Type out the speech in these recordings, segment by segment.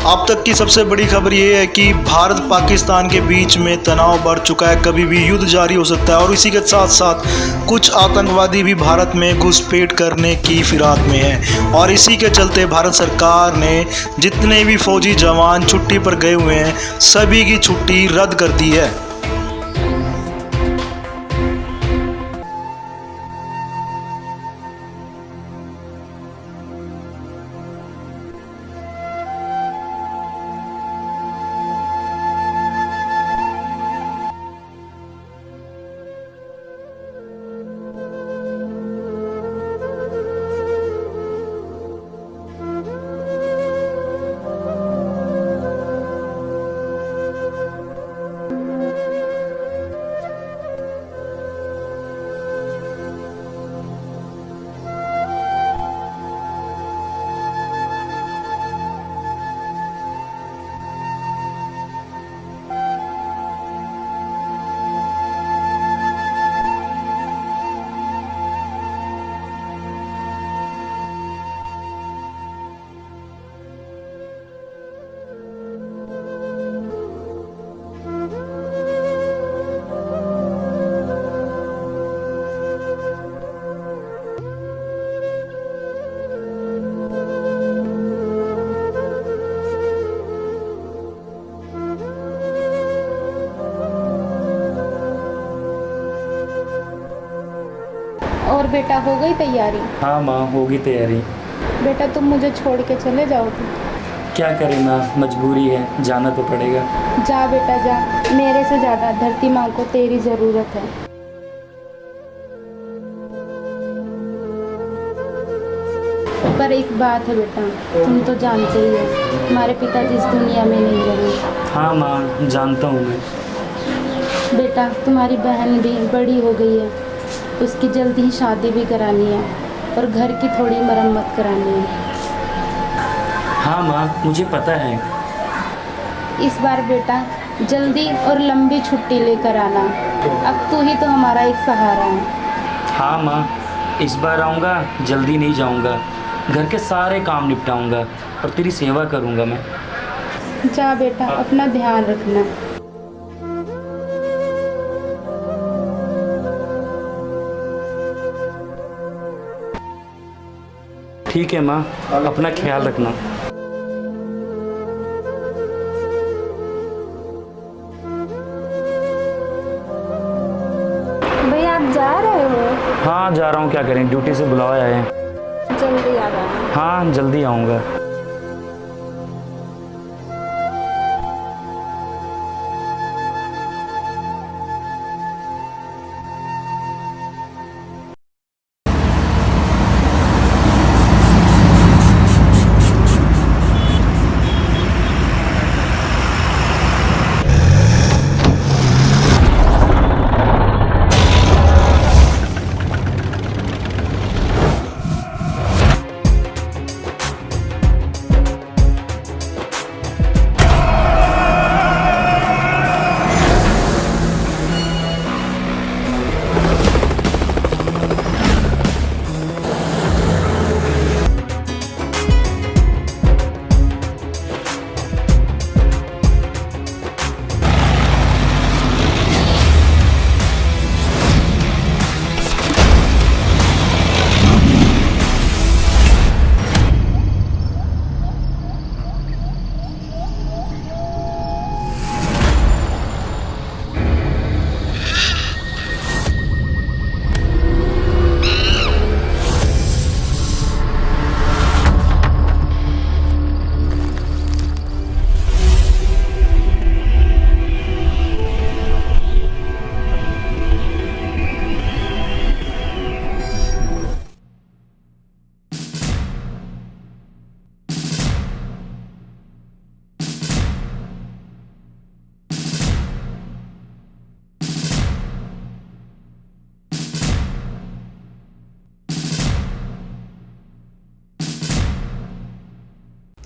अब तक की सबसे बड़ी खबर ये है कि भारत पाकिस्तान के बीच में तनाव बढ़ चुका है। कभी भी युद्ध जारी हो सकता है और इसी के साथ साथ कुछ आतंकवादी भी भारत में घुसपैठ करने की फिराक में है। और इसी के चलते भारत सरकार ने जितने भी फौजी जवान छुट्टी पर गए हुए हैं सभी की छुट्टी रद्द कर दी है। और बेटा हो गई तैयारी? हाँ माँ, होगी तैयारी। बेटा तुम मुझे छोड़ के चले जाओगे? क्या करें माँ, मजबूरी है, जाना तो पड़ेगा। जा बेटा जा, मेरे से ज़्यादा धरती माँ को तेरी ज़रूरत है। पर एक बात है बेटा, तुम तो जानते ही हो हमारे पिताजी इस दुनिया में नहीं रहे। हाँ माँ, जानता हूँ मैं। बेटा तुम्हारी बहन भी बड़ी हो गई है, उसकी जल्दी ही शादी भी करानी है और घर की थोड़ी मरम्मत करानी है। हाँ माँ, मुझे पता है। इस बार बेटा जल्दी और लंबी छुट्टी लेकर आना, अब तू ही तो हमारा एक सहारा है। हाँ माँ, इस बार आऊँगा, जल्दी नहीं जाऊँगा, घर के सारे काम निपटाऊँगा और तेरी सेवा करूँगा मैं। जा बेटा, अपना ध्यान रखना। ठीक है माँ, अपना ख्याल रखना। भैया आप जा रहे हो? हाँ जा रहा हूँ, क्या करें, ड्यूटी से बुलावा आए हैं। जल्दी आ जाना। हाँ जल्दी आऊँगा।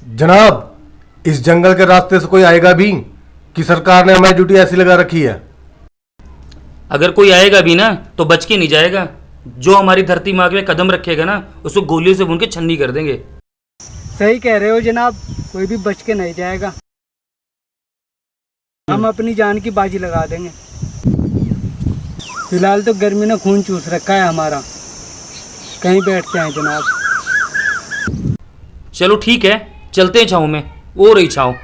जनाब, इस जंगल के रास्ते से कोई आएगा भी कि सरकार ने हमारी ड्यूटी ऐसी लगा रखी है? अगर कोई आएगा भी ना तो बच के नहीं जाएगा। जो हमारी धरती माँ पे कदम रखेगा ना उसको गोलियों से भून के छन्नी कर देंगे। सही कह रहे हो जनाब, कोई भी बच के नहीं जाएगा। हम अपनी जान की बाजी लगा देंगे। फिलहाल तो गर्मी ने खून चूस रखा है हमारा। कहीं बैठते हैं जनाब। चलो ठीक है, चलते हैं छाँव में। ओ रही छाँव।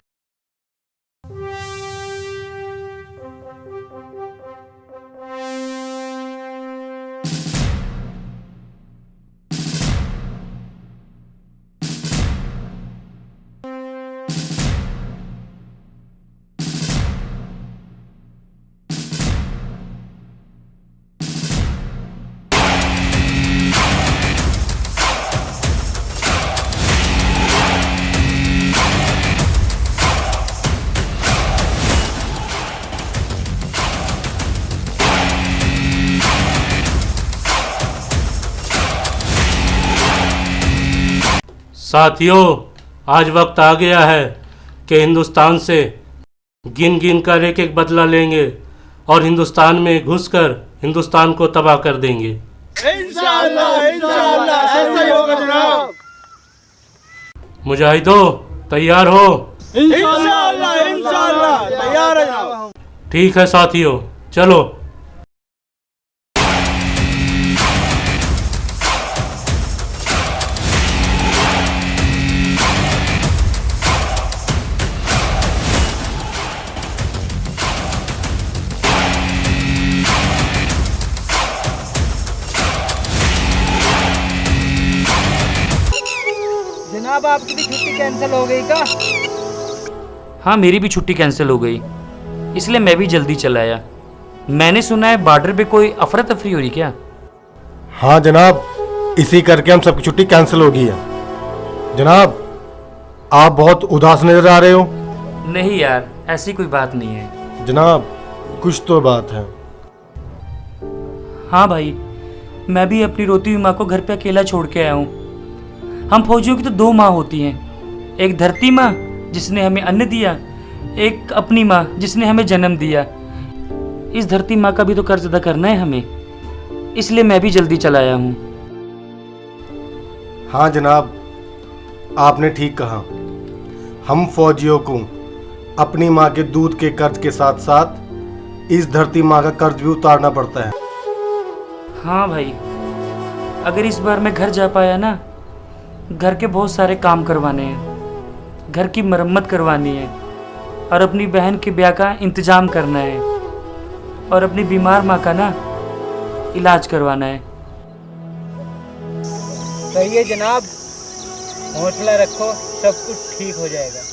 साथियों, आज वक्त आ गया है कि हिंदुस्तान से गिन गिन कर एक एक बदला लेंगे और हिंदुस्तान में घुसकर हिंदुस्तान को तबाह कर देंगे। इंशाअल्लाह इंशाअल्लाह ऐसा ही होगा जनाब। मुजाहिदों, तैयार हो? इंशाअल्लाह इंशाअल्लाह तैयार है जनाब। ठीक है साथियों, चलो। जनाब आपकी भी छुट्टी कैंसिल हो गई क्या? हाँ, मेरी भी छुट्टी कैंसिल हो गई, इसलिए मैं भी जल्दी चला आया। मैंने सुना है बॉर्डर पे कोई अफरा तफरी हो रही क्या? हाँ जनाब, इसी करके हम सबकी छुट्टी कैंसिल हो गई है। जनाब, आप बहुत उदास नजर आ रहे हो। नहीं यार, ऐसी कोई बात नहीं है। जनाब, कुछ तो बात है। हाँ भाई, मैं भी अपनी रोती हुई माँ को घर पे अकेला छोड़ के आया हूँ। हम फौजियों की तो दो माँ होती हैं, एक धरती माँ जिसने हमें अन्न दिया, एक अपनी माँ जिसने हमें जन्म दिया। इस धरती माँ का भी तो कर्ज अदा करना है हमें, इसलिए मैं भी जल्दी चला आया हूँ। हाँ जनाब, आपने ठीक कहा। हम फौजियों को अपनी माँ के दूध के कर्ज के साथ साथ इस धरती माँ का कर्ज भी उतारना पड़ता है। हाँ भाई, अगर इस बार मैं घर जा पाया ना, घर के बहुत सारे काम करवाने हैं, घर की मरम्मत करवानी है और अपनी बहन के ब्याह का इंतजाम करना है और अपनी बीमार माँ का ना इलाज करवाना है। सही है जनाब, हौसला रखो, सब कुछ ठीक हो जाएगा।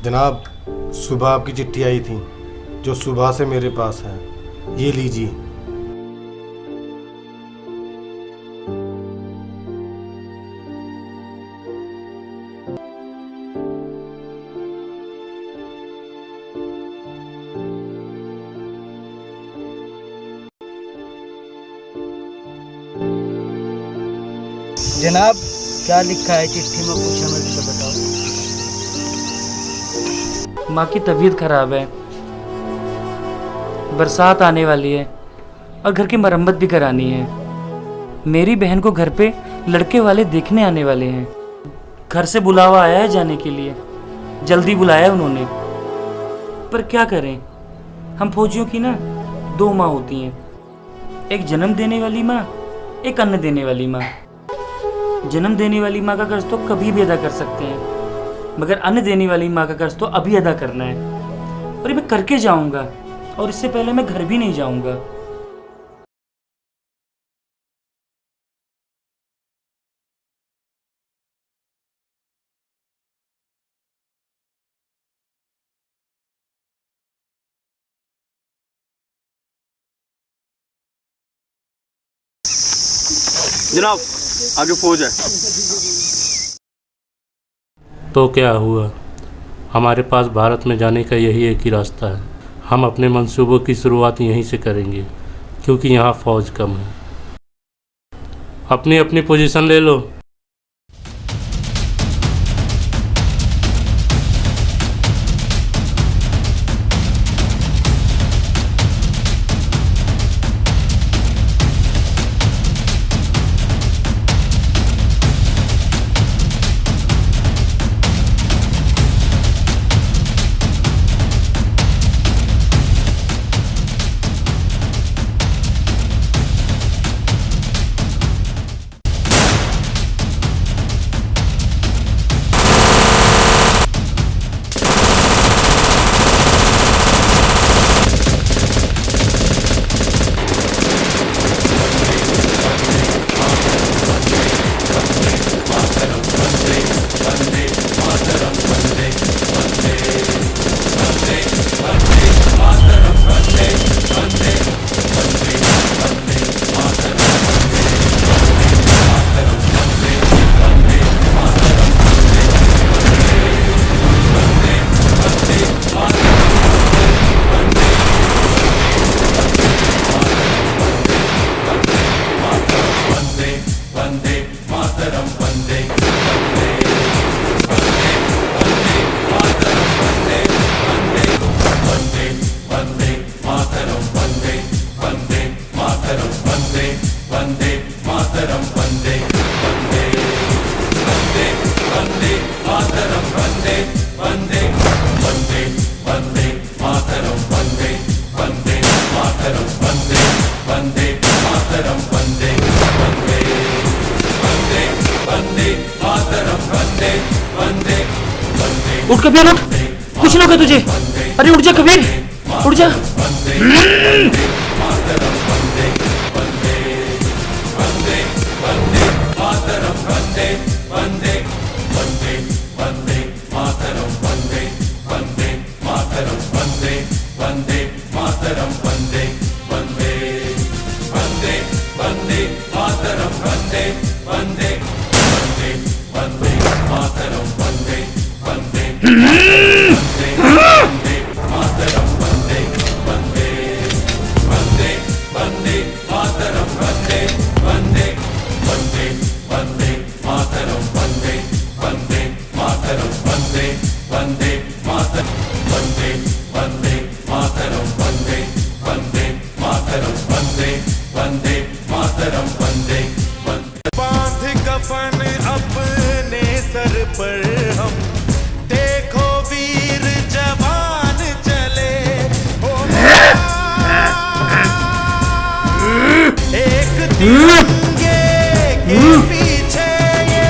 जनाब, सुबह आपकी चिट्ठी आई थी जो सुबह से मेरे पास है। ये लीजिए। जनाब, क्या लिखा है चिट्ठी में, कुछ हमें तो बताओ। माँ की तबीयत खराब है, बरसात आने वाली है और घर की मरम्मत भी करानी है। मेरी बहन को घर पे लड़के वाले देखने आने वाले हैं। घर से बुलावा आया है जाने के लिए, जल्दी बुलाया है उन्होंने। पर क्या करें, हम फौजियों की ना दो माँ होती हैं, एक जन्म देने वाली माँ, एक अन्न देने वाली माँ। जन्म देने वाली माँ का कर्ज तो कभी भी अदा कर सकते हैं, मगर अन्न देने वाली माँ का कर्ज तो अभी अदा करना है और ये मैं करके जाऊंगा, और इससे पहले मैं घर भी नहीं जाऊंगा। जनाब आगे फौज है। तो क्या हुआ, हमारे पास भारत में जाने का यही एक ही रास्ता है। हम अपने मंसूबों की शुरुआत यहीं से करेंगे, क्योंकि यहाँ फ़ौज कम है। अपनी अपनी पोजीशन ले लो। उठ कबीर उठ, कुछ ना होगा तुझे। अरे उठ जा कबीर, उठ जा। बांध कफन अपने सर पर हम, देखो वीर जवान चले। ओ एक तिरंगे के पीछे ये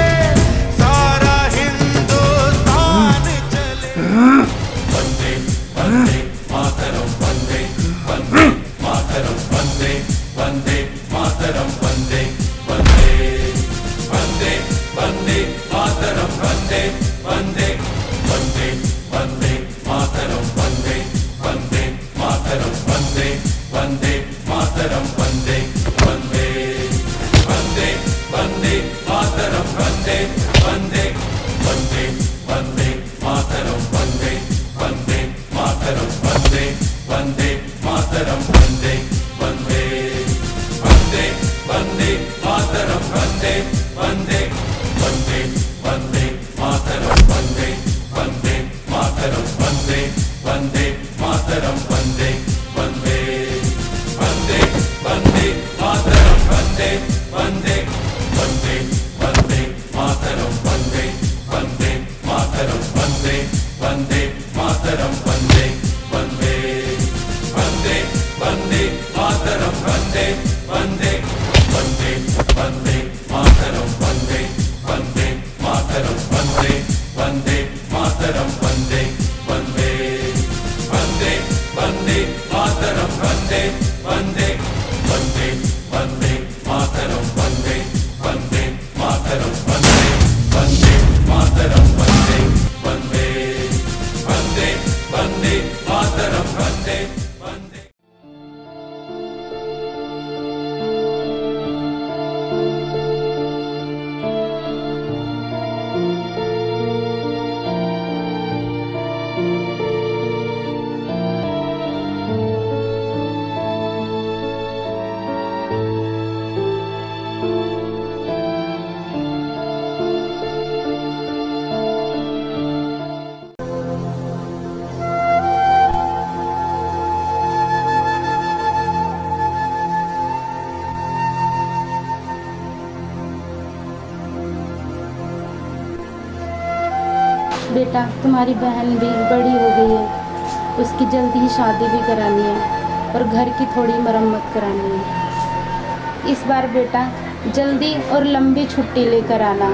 सारा हिंदुस्तान चले। वंदे वंदे मातरम, वंदे वंदे मातरम, वंदे वंदे मातरम, वंदे वंदे वंदे वंदे मातरम, वंदे वंदे वंदे वंदे मातरम, वंदे वंदे मातरम, वंदे वंदे मातरम, वंदे वंदे वंदे वंदे मातरम, वंदे वंदे वंदे वंदे मातरम, वंदे वंदे मातरम, वंदे वंदे मातरम, वंदे वंदे वंदे वंदे मातरम, वंदे वंदे वंदे वंदे मातरम, वंदे वंदे मातरम, वंदे वंदे मातरम, वंदे वंदे वंदे वंदे मातरम, वंदे वंदे वंदे वंदे मातरम, वंदे वंदे मातरम, वंदे वंदे मातरम, वंदे वंदे वंदे वंदे मातरम, वंदे वंदे वंदे वंदे मातरम, वंदे वंदे मातरम, वंदे वंदे मातरम, वंदे वंदे वंदे वंदे मातरम, बेटा तुम्हारी बहन भी बड़ी हो गई है, उसकी जल्दी ही शादी भी करानी है और घर की थोड़ी मरम्मत करानी है। इस बार बेटा जल्दी और लंबी छुट्टी लेकर आना,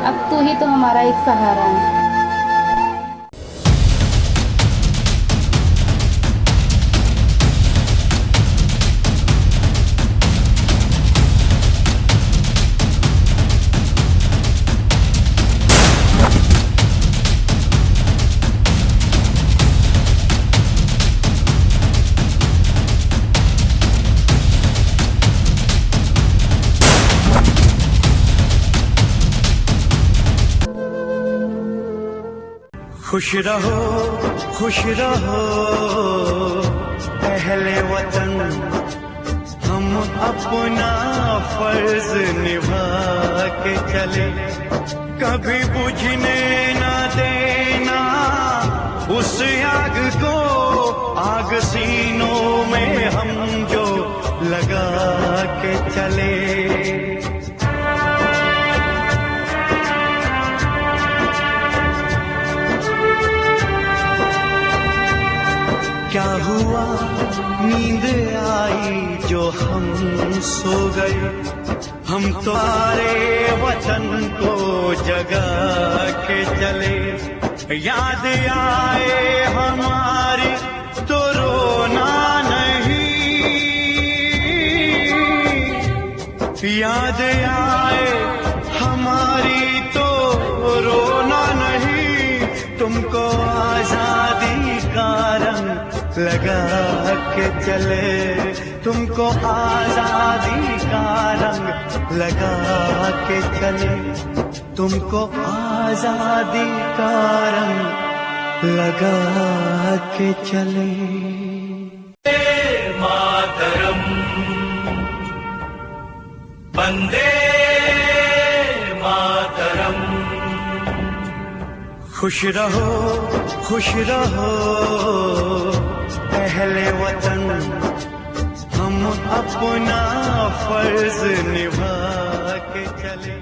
अब तू ही तो हमारा एक सहारा है। खुश रहो अहले वतन, हम अपना फर्ज निभा के चले, कभी बुझने ना देना उस आग को, आग सीनों में हम जो लगा के चले। क्या हुआ नींद आई जो हम सो गए, हम तुम्हारे वतन को जगा के चले, याद आए हमारी तो रोना नहीं, याद आए हमारी तो रोना नहीं, तुमको आजादी का रंग लगा के चले, तुमको आजादी का रंग लगा के चले, तुमको आजादी का रंग लगा के चले। मातरम वंदे मातरम। खुश रहो अहले वतन, हम अपना फर्ज निभा के चले।